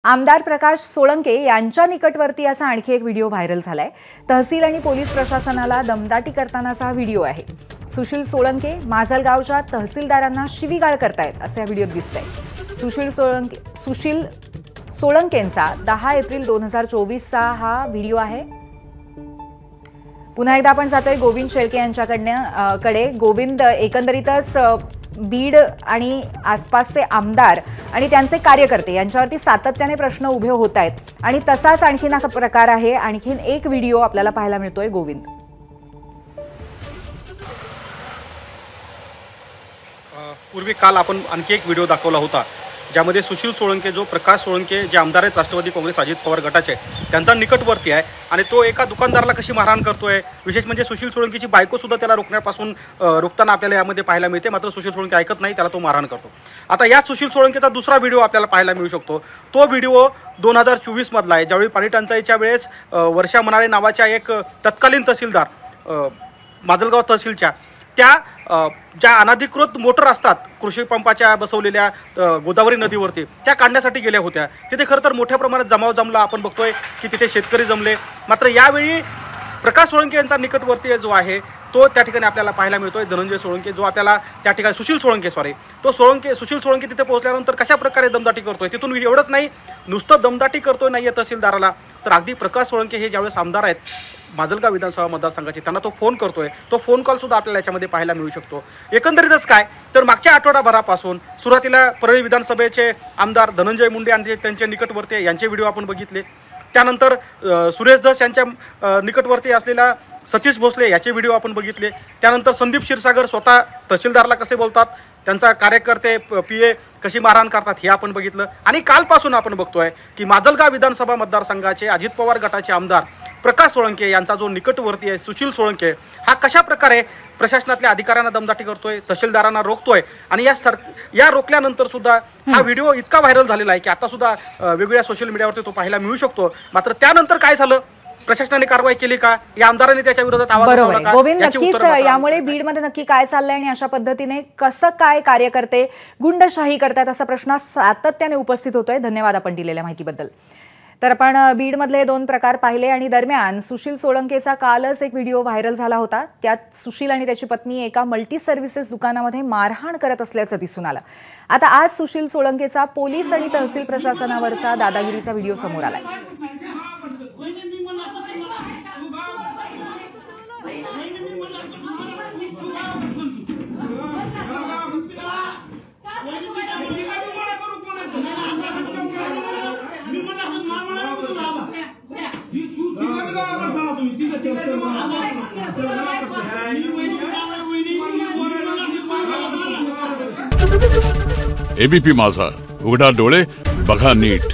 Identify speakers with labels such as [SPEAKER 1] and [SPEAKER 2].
[SPEAKER 1] आमदार प्रकाश सोळंके यांच्या निकटवर्ती असा आणखी एक व्हिडिओ व्हायरल झालाय। तहसील आणि पोलीस प्रशासनाला दमदाटी करतानाचा हा व्हिडिओ आहे। सुशील सोळंके माजलगावच्या तहसीलदारांना शिवीगाळ करतायत असे या व्हिडिओत दिसतंय। सुशील सोळंकेंचा 10 एप्रिल 2024 चा हा व्हिडिओ आहे। पुन्हा एकदा आपण जातोय गोविंद शेळके यांच्याकडे। गोविंद, एकंदरीतच बीड आणि आसपासचे आमदार आणि त्यांचे कार्यकर्ते यांच्यावरती सातत्याने प्रश्न उभे होत आहेत आणि तसाच आणखीन एक प्रकार आहे। आणखीन एक व्हिडिओ आपल्याला पाहायला मिळतोय। गोविंद,
[SPEAKER 2] पूर्वी काल आपण आणखी एक व्हिडिओ दाखवला होता ज्यामध्ये सुशील सोळंके जो प्रकाश सोळंके जे आमदार आहेत राष्ट्रवादी काँग्रेस अजित पवार गटाचे, त्यांचा निकटवर्ती आहे आणि तो एका दुकानदाराला कशी मारहाण करतोय। विशेष म्हणजे सुशील सोळंकेची बायको सुद्धा त्याला रोखताना आपल्याला यामध्ये पाहायला मिळते। मात्र सुशील सोळंके ऐकत नाही, त्याला तो मारहाण करतो। आता या सुशील सोळंकेचा दुसरा व्हिडिओ आपल्याला पाहायला मिळू शकतो। तो व्हिडिओ 2024 मधला आहे, ज्यावेळी पाणी टंचाईच्या वेळेस वर्षा मनाळे नावाच्या एक तत्कालीन तहसीलदार माजलगाव तहसीलच्या त्या ज्या अनधिकृत मोटर असतात कृषी पंपाच्या बसवलेल्या गोदावरी नदीवरती, त्या काढण्यासाठी गेल्या होत्या। तिथे खरं तर मोठ्या प्रमाणात जमाव जमला। आपण बघतोय की तिथे शेतकरी जमले। मात्र यावेळी प्रकाश सोळंके यांचा निकटवर्ती जो आहे तो त्या ठिकाणी आपल्याला पाहायला मिळतोय। धनंजय सोळंके जो आपल्याला त्या ठिकाणी सुशील सोळंके तिथे पोहोचल्यानंतर कशा प्रकारे दमदाटी करतोय। तिथून एवढंच नाही, नुसतं दमदाटी करतोय नाहीये तहसीलदाराला, तर अगदी प्रकाश सोळंके हे ज्यावेळेस आमदार आहेत माजलगाव विधानसभा मतदारसंघाचे, त्यांना तो फोन करतोय। तो फोन कॉल सुद्धा आपल्याला याच्यामध्ये पाहायला मिळू शकतो। एकंदरीतच काय तर मागच्या आठवडाभरापासून सुरुवातीला परळी विधानसभेचे आमदार धनंजय मुंडे आणि त्यांचे निकटवर्ती यांचे व्हिडिओ आपण बघितले। त्यानंतर सुरेश धस यांच्या निकटवर्ती असलेला सतीश भोसले याचे व्हिडिओ आपण बघितले। त्यानंतर संदीप क्षीरसागर स्वतः तहसीलदारला कसे बोलतात, त्यांचा कार्यकर्ते पीए कशी मारहाण करतात हे आपण बघितलं। आणि कालपासून आपण बघतोय की माजलगाव विधानसभा मतदारसंघाचे अजित पवार गटाचे आमदार प्रकाश सोळंके यांचा जो निकटवर्ती आहे सुशील सोळंके, हा कशा प्रकारे प्रशासनातल्या अधिकाऱ्यांना दमदाटी करतोय, तहसीलदारांना रोखतोय। आणि या रोखल्यानंतर सुद्धा हा व्हिडिओ इतका व्हायरल झालेला आहे की आता सुद्धा वेगवेगळ्या सोशल मीडियावरती तो पाहायला मिळू शकतो। मात्र त्यानंतर काय झालं, प्रशासनाने कारवाई केली का, या आमदारांनी त्याच्या विरोधात आवाज उठवला का?
[SPEAKER 1] गोविंद, नक्कीच यामुळे बीडमध्ये नक्की काय चाललंय आणि अशा पद्धतीने कसं काय कार्यकर्ते गुंडशाही करतात असा प्रश्न सातत्याने उपस्थित होतोय। धन्यवाद आपण दिलेल्या माहितीबद्दल। तर आपण बीडमधले 2 प्रकार पाहिले आणि दरम्यान सुशील सोळंकेचा कालच एक व्हिडिओ व्हायरल झाला होता। त्यात सुशील आणि त्याची पत्नी एका मल्टी सर्व्हिसेस दुकानामध्ये मारहाण करत असल्याचं दिसून आलं। आता आज सुशील सोळंकेचा पोलीस आणि तहसील प्रशासनावरचा दादागिरीचा व्हिडिओ समोर आलाय।
[SPEAKER 3] एबीपी माझा, उघडा डोळे बघा नीट।